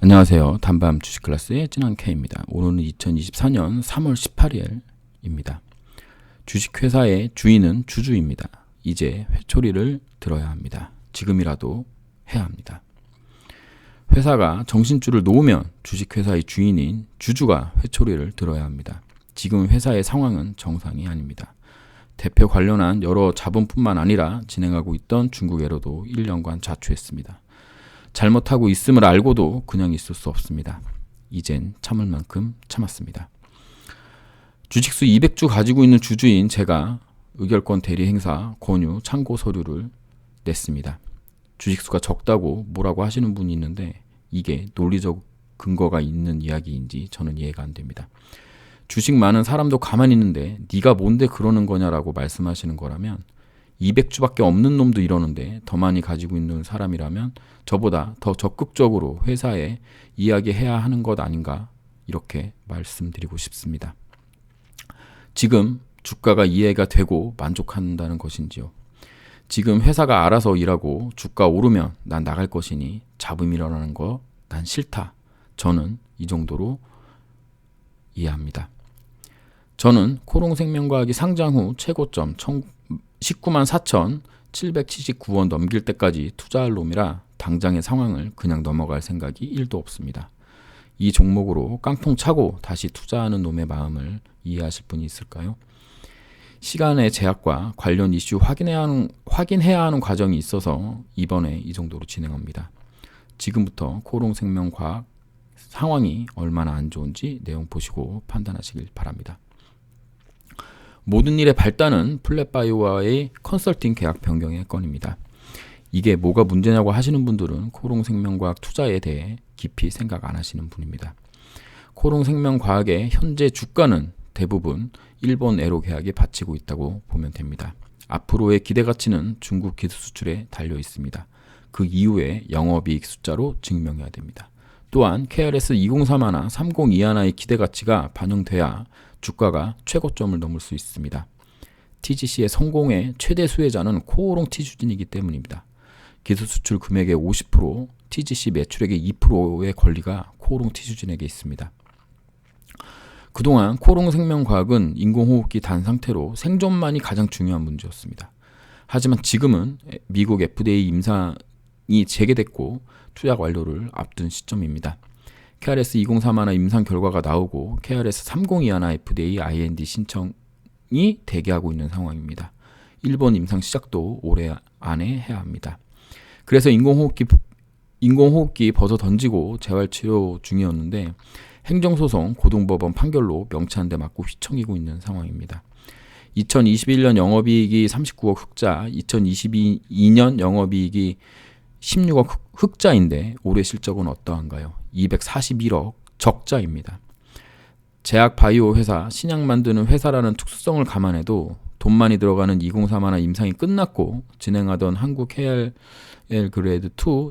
안녕하세요. 단밤 주식 클래스의 진한 K입니다. 오늘은 2024년 3월 18일입니다. 주식회사의 주인은 주주입니다. 이제 회초리를 들어야 합니다. 지금이라도 해야 합니다. 회사가 정신줄을 놓으면 주식회사의 주인인 주주가 회초리를 들어야 합니다. 지금 회사의 상황은 정상이 아닙니다. 대표 관련한 여러 자본뿐만 아니라 진행하고 있던 중국에로도 1년간 자초했습니다. 잘못하고 있음을 알고도 그냥 있을 수 없습니다. 이젠 참을 만큼 참았습니다. 주식수 200주 가지고 있는 주주인 제가 의결권 대리 행사 권유 참고 서류를 냈습니다. 주식수가 적다고 뭐라고 하시는 분이 있는데 이게 논리적 근거가 있는 이야기인지 저는 이해가 안 됩니다. 주식 많은 사람도 가만히 있는데 네가 뭔데 그러는 거냐라고 말씀하시는 거라면 200주밖에 없는 놈도 이러는데 더 많이 가지고 있는 사람이라면 저보다 더 적극적으로 회사에 이야기해야 하는 것 아닌가 이렇게 말씀드리고 싶습니다. 지금 주가가 이해가 되고 만족한다는 것인지요. 지금 회사가 알아서 일하고 주가 오르면 난 나갈 것이니 잡음 일어나는 거 난 싫다. 저는 이 정도로 이해합니다. 저는 코롱생명과학이 상장 후 최고점 194,779원 넘길 때까지 투자할 놈이라 당장의 상황을 그냥 넘어갈 생각이 1도 없습니다. 이 종목으로 깡통 차고 다시 투자하는 놈의 마음을 이해하실 분이 있을까요? 시간의 제약과 관련 이슈 확인해야 하는 과정이 있어서 이번에 이 정도로 진행합니다. 지금부터 코롱생명과학 상황이 얼마나 안 좋은지 내용 보시고 판단하시길 바랍니다. 모든 일의 발단은 플랫바이오와의 컨설팅 계약 변경의 건입니다. 이게 뭐가 문제냐고 하시는 분들은 코롱생명과학 투자에 대해 깊이 생각 안 하시는 분입니다. 코롱생명과학의 현재 주가는 대부분 일본 에로 계약에 바치고 있다고 보면 됩니다. 앞으로의 기대 가치는 중국 기술 수출에 달려 있습니다. 그 이후에 영업이익 숫자로 증명해야 됩니다. 또한 KRS 2031나 3021의 기대 가치가 반영돼야 주가가 최고점을 넘을 수 있습니다. TGC의 성공의 최대 수혜자는 코오롱 티주진이기 때문입니다. 기술 수출 금액의 50%, TGC 매출액의 2%의 권리가 코오롱 티주진에게 있습니다. 그동안 코롱생명과학은 인공호흡기 단 상태로 생존만이 가장 중요한 문제였습니다. 하지만 지금은 미국 FDA 임상이 재개됐고 투약 완료를 앞둔 시점입니다. KRS 2031 임상 결과가 나오고 KRS 3021 FDA IND 신청이 대기하고 있는 상황입니다. 일본 임상 시작도 올해 안에 해야 합니다. 그래서 인공호흡기 벗어 던지고 재활치료 중이었는데 행정소송 고등법원 판결로 명치 한 대 맞고 휘청이고 있는 상황입니다. 2021년 영업이익이 39억 흑자, 2022년 영업이익이 16억 흑자인데 올해 실적은 어떠한가요? 241억 적자입니다. 제약 바이오 회사, 신약 만드는 회사라는 특수성을 감안해도 돈 많이 들어가는 2031 임상이 끝났고 진행하던 한국 KRL 그레이드 2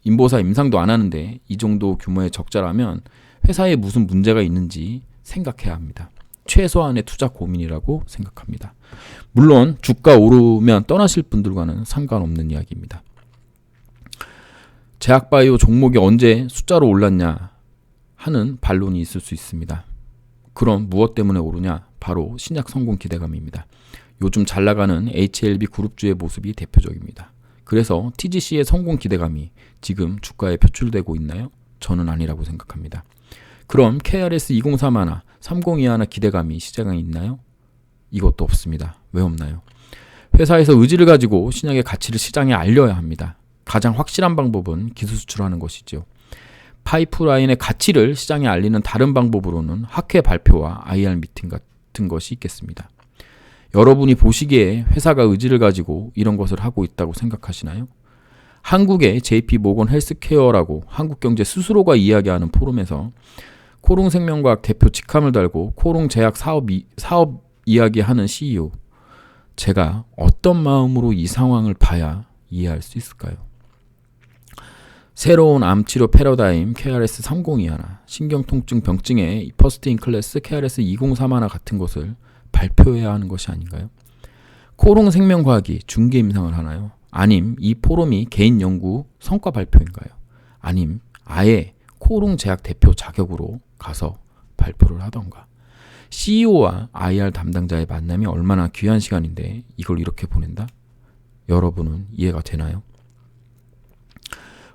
인보사 임상도 안 하는데 이 정도 규모의 적자라면 회사에 무슨 문제가 있는지 생각해야 합니다. 최소한의 투자 고민이라고 생각합니다. 물론 주가 오르면 떠나실 분들과는 상관없는 이야기입니다. 제약바이오 종목이 언제 숫자로 올랐냐 하는 반론이 있을 수 있습니다. 그럼 무엇 때문에 오르냐? 바로 신약 성공 기대감입니다. 요즘 잘 나가는 HLB 그룹주의 모습이 대표적입니다. 그래서 TGC의 성공 기대감이 지금 주가에 표출되고 있나요? 저는 아니라고 생각합니다. 그럼 KRS 2031, 3021 기대감이 시장에 있나요? 이것도 없습니다. 왜 없나요? 회사에서 의지를 가지고 신약의 가치를 시장에 알려야 합니다. 가장 확실한 방법은 기술 수출하는 것이죠. 파이프라인의 가치를 시장에 알리는 다른 방법으로는 학회 발표와 IR 미팅 같은 것이 있겠습니다. 여러분이 보시기에 회사가 의지를 가지고 이런 것을 하고 있다고 생각하시나요? 한국의 JP모건 헬스케어라고 한국경제 스스로가 이야기하는 포럼에서 코롱생명과학 대표 직함을 달고 코롱제약 사업 이야기하는 CEO, 제가 어떤 마음으로 이 상황을 봐야 이해할 수 있을까요? 새로운 암치료 패러다임 KRS 3021, 신경통증 병증의 퍼스트인클래스 KRS 2031 같은 것을 발표해야 하는 것이 아닌가요? 코롱생명과학이 중개 임상을 하나요? 아님 이 포럼이 개인 연구 성과 발표인가요? 아님 아예 코오롱 제약 대표 자격으로 가서 발표를 하던가. CEO와 IR 담당자의 만남이 얼마나 귀한 시간인데 이걸 이렇게 보낸다? 여러분은 이해가 되나요?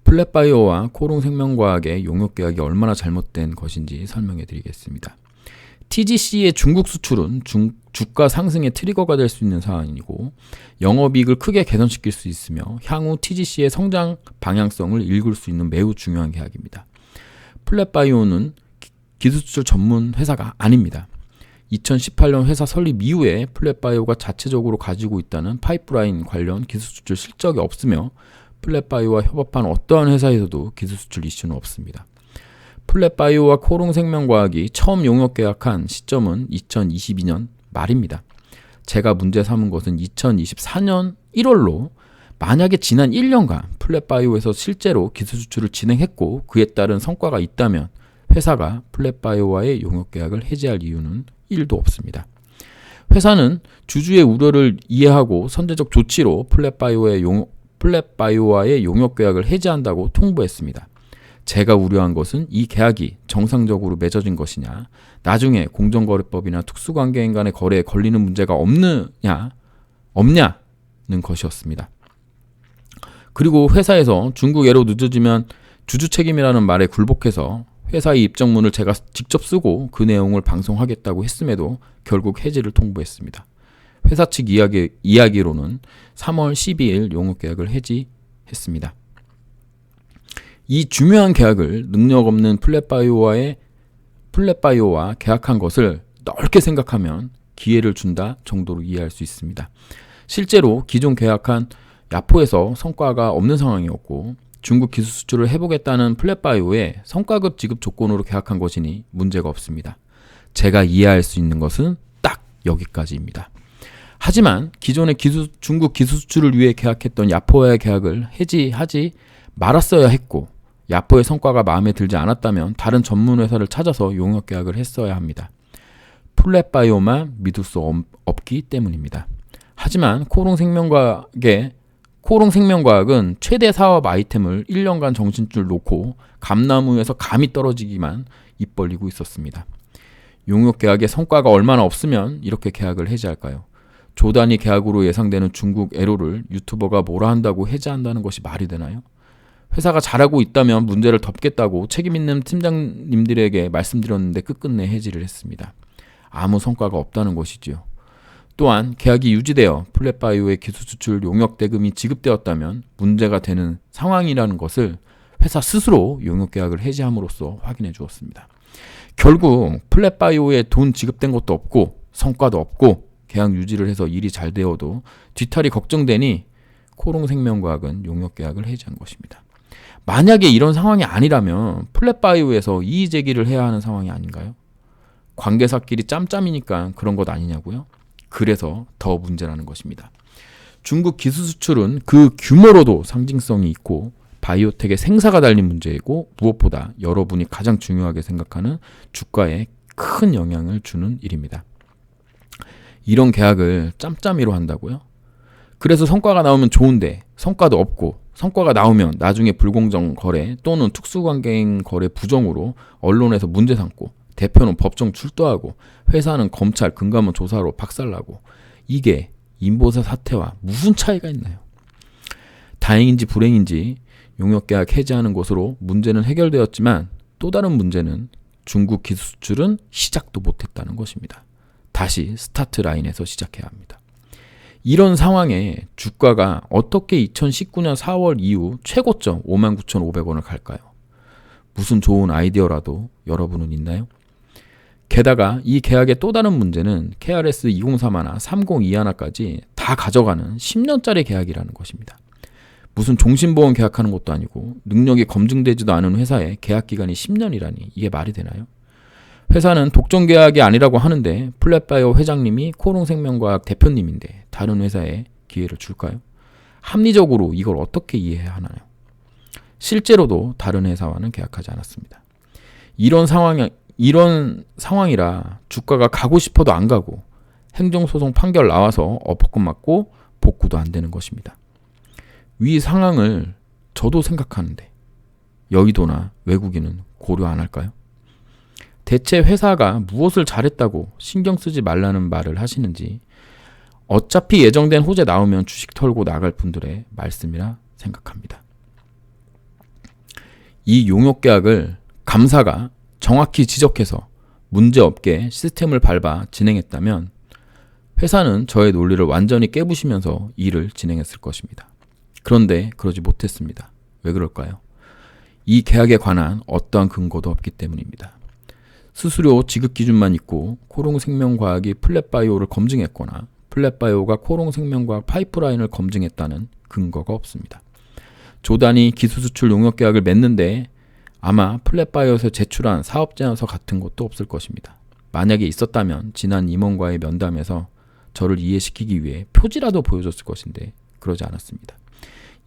플랫바이오와 코오롱 생명과학의 용역 계약이 얼마나 잘못된 것인지 설명해 드리겠습니다. TGC의 중국 수출은 주가 상승의 트리거가 될 수 있는 사안이고 영업이익을 크게 개선시킬 수 있으며 향후 TGC의 성장 방향성을 읽을 수 있는 매우 중요한 계약입니다. 플랫바이오는 기술수출 전문 회사가 아닙니다. 2018년 회사 설립 이후에 플랫바이오가 자체적으로 가지고 있다는 파이프라인 관련 기술수출 실적이 없으며 플랫바이오와 협업한 어떠한 회사에서도 기술수출 이슈는 없습니다. 플랫바이오와 코오롱 생명과학이 처음 용역 계약한 시점은 2022년 말입니다. 제가 문제 삼은 것은 2024년 1월로 만약에 지난 1년간 플랫바이오에서 실제로 기술 수출을 진행했고 그에 따른 성과가 있다면 회사가 플랫바이오와의 용역 계약을 해지할 이유는 1도 없습니다. 회사는 주주의 우려를 이해하고 선제적 조치로 플랫바이오와의 용역 계약을 해지한다고 통보했습니다. 제가 우려한 것은 이 계약이 정상적으로 맺어진 것이냐, 나중에 공정거래법이나 특수관계인 간의 거래에 걸리는 문제가 없냐는 것이었습니다. 그리고 회사에서 중국 애로 늦어지면 주주 책임이라는 말에 굴복해서 회사의 입장문을 제가 직접 쓰고 그 내용을 방송하겠다고 했음에도 결국 해지를 통보했습니다. 회사 측 이야기로는 3월 12일 용역 계약을 해지했습니다. 이 중요한 계약을 능력 없는 플랫바이오와 계약한 것을 넓게 생각하면 기회를 준다 정도로 이해할 수 있습니다. 실제로 기존 계약한 야포에서 성과가 없는 상황이었고 중국 기술 수출을 해보겠다는 플랫바이오의 성과급 지급 조건으로 계약한 것이니 문제가 없습니다. 제가 이해할 수 있는 것은 딱 여기까지입니다. 하지만 기존의 중국 기술 수출을 위해 계약했던 야포와의 계약을 해지하지 말았어야 했고 야포의 성과가 마음에 들지 않았다면 다른 전문 회사를 찾아서 용역 계약을 했어야 합니다. 플랫바이오만 믿을 수 없기 때문입니다. 하지만 코오롱 생명과학은 최대 사업 아이템을 1년간 정신줄 놓고 감나무에서 감이 떨어지기만 입 벌리고 있었습니다. 용역 계약의 성과가 얼마나 없으면 이렇게 계약을 해지할까요? 조단위 계약으로 예상되는 중국 애로를 유튜버가 뭐라 한다고 해지한다는 것이 말이 되나요? 회사가 잘하고 있다면 문제를 덮겠다고 책임있는 팀장님들에게 말씀드렸는데 끝끝내 해지를 했습니다. 아무 성과가 없다는 것이지요. 또한 계약이 유지되어 플랫바이오의 기술 수출 용역 대금이 지급되었다면 문제가 되는 상황이라는 것을 회사 스스로 용역 계약을 해지함으로써 확인해 주었습니다. 결국 플랫바이오에 돈 지급된 것도 없고 성과도 없고 계약 유지를 해서 일이 잘 되어도 뒤탈이 걱정되니 코오롱 생명과학은 용역 계약을 해지한 것입니다. 만약에 이런 상황이 아니라면 플랫바이오에서 이의 제기를 해야 하는 상황이 아닌가요? 관계사끼리 짬짬이니까 그런 것 아니냐고요? 그래서 더 문제라는 것입니다. 중국 기술 수출은 그 규모로도 상징성이 있고 바이오텍의 생사가 달린 문제이고 무엇보다 여러분이 가장 중요하게 생각하는 주가에 큰 영향을 주는 일입니다. 이런 계약을 짬짬이로 한다고요? 그래서 성과가 나오면 좋은데 성과도 없고 성과가 나오면 나중에 불공정 거래 또는 특수관계인 거래 부정으로 언론에서 문제 삼고 대표는 법정 출두하고 회사는 검찰 금감원 조사로 박살나고 이게 인보사 사태와 무슨 차이가 있나요? 다행인지 불행인지 용역계약 해지하는 것으로 문제는 해결되었지만 또 다른 문제는 중국 기술 수출은 시작도 못했다는 것입니다. 다시 스타트 라인에서 시작해야 합니다. 이런 상황에 주가가 어떻게 2019년 4월 이후 최고점 59,500원을 갈까요? 무슨 좋은 아이디어라도 여러분은 있나요? 게다가 이 계약의 또 다른 문제는 KRS 2031나 302하나까지 다 가져가는 10년짜리 계약이라는 것입니다. 무슨 종신보험 계약하는 것도 아니고 능력이 검증되지도 않은 회사에 계약기간이 10년이라니 이게 말이 되나요? 회사는 독점 계약이 아니라고 하는데 플랫바이오 회장님이 코오롱 생명과학 대표님인데 다른 회사에 기회를 줄까요? 합리적으로 이걸 어떻게 이해해야 하나요? 실제로도 다른 회사와는 계약하지 않았습니다. 이런 상황이라 주가가 가고 싶어도 안 가고 행정소송 판결 나와서 어퍼컷 맞고 복구도 안 되는 것입니다. 위 상황을 저도 생각하는데 여의도나 외국인은 고려 안 할까요? 대체 회사가 무엇을 잘했다고 신경 쓰지 말라는 말을 하시는지, 어차피 예정된 호재 나오면 주식 털고 나갈 분들의 말씀이라 생각합니다. 이 용역계약을 감사가 정확히 지적해서 문제없게 시스템을 밟아 진행했다면 회사는 저의 논리를 완전히 깨부시면서 일을 진행했을 것입니다. 그런데 그러지 못했습니다. 왜 그럴까요? 이 계약에 관한 어떠한 근거도 없기 때문입니다. 수수료 지급 기준만 있고 코롱생명과학이 플랫바이오를 검증했거나 플랫바이오가 코롱생명과학 파이프라인을 검증했다는 근거가 없습니다. 조단이 기술수출 용역계약을 맺는데 아마 플랫바이오에서 제출한 사업제안서 같은 것도 없을 것입니다. 만약에 있었다면 지난 임원과의 면담에서 저를 이해시키기 위해 표지라도 보여줬을 것인데 그러지 않았습니다.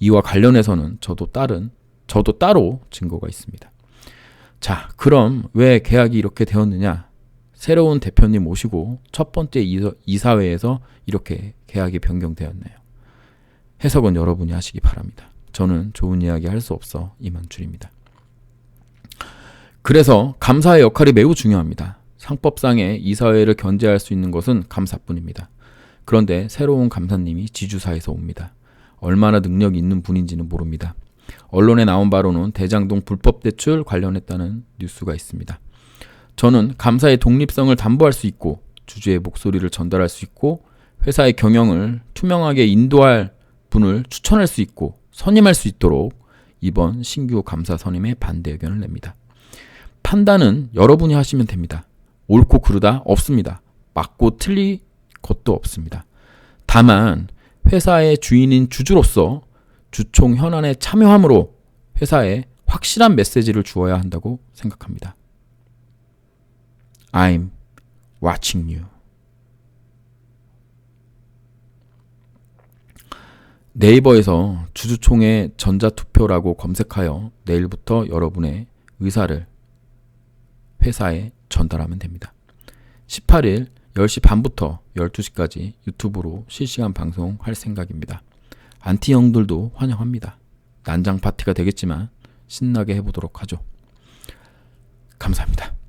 이와 관련해서는 저도 따로 증거가 있습니다. 자, 그럼 왜 계약이 이렇게 되었느냐? 새로운 대표님 오시고 첫 번째 이사회에서 이렇게 계약이 변경되었네요. 해석은 여러분이 하시기 바랍니다. 저는 좋은 이야기 할 수 없어 이만 줄입니다. 그래서 감사의 역할이 매우 중요합니다. 상법상의 이사회를 견제할 수 있는 것은 감사뿐입니다. 그런데 새로운 감사님이 지주사에서 옵니다. 얼마나 능력이 있는 분인지는 모릅니다. 언론에 나온 바로는 대장동 불법 대출 관련했다는 뉴스가 있습니다. 저는 감사의 독립성을 담보할 수 있고 주주의 목소리를 전달할 수 있고 회사의 경영을 투명하게 인도할 분을 추천할 수 있고 선임할 수 있도록 이번 신규 감사 선임에 반대 의견을 냅니다. 판단은 여러분이 하시면 됩니다. 옳고 그르다 없습니다. 맞고 틀린 것도 없습니다. 다만 회사의 주인인 주주로서 주총 현안에 참여함으로 회사에 확실한 메시지를 주어야 한다고 생각합니다. I'm watching you. 네이버에서 주주총회 전자투표라고 검색하여 내일부터 여러분의 의사를 회사에 전달하면 됩니다. 18일 10시 반부터 12시까지 유튜브로 실시간 방송할 생각입니다. 안티 형들도 환영합니다. 난장 파티가 되겠지만 신나게 해보도록 하죠. 감사합니다.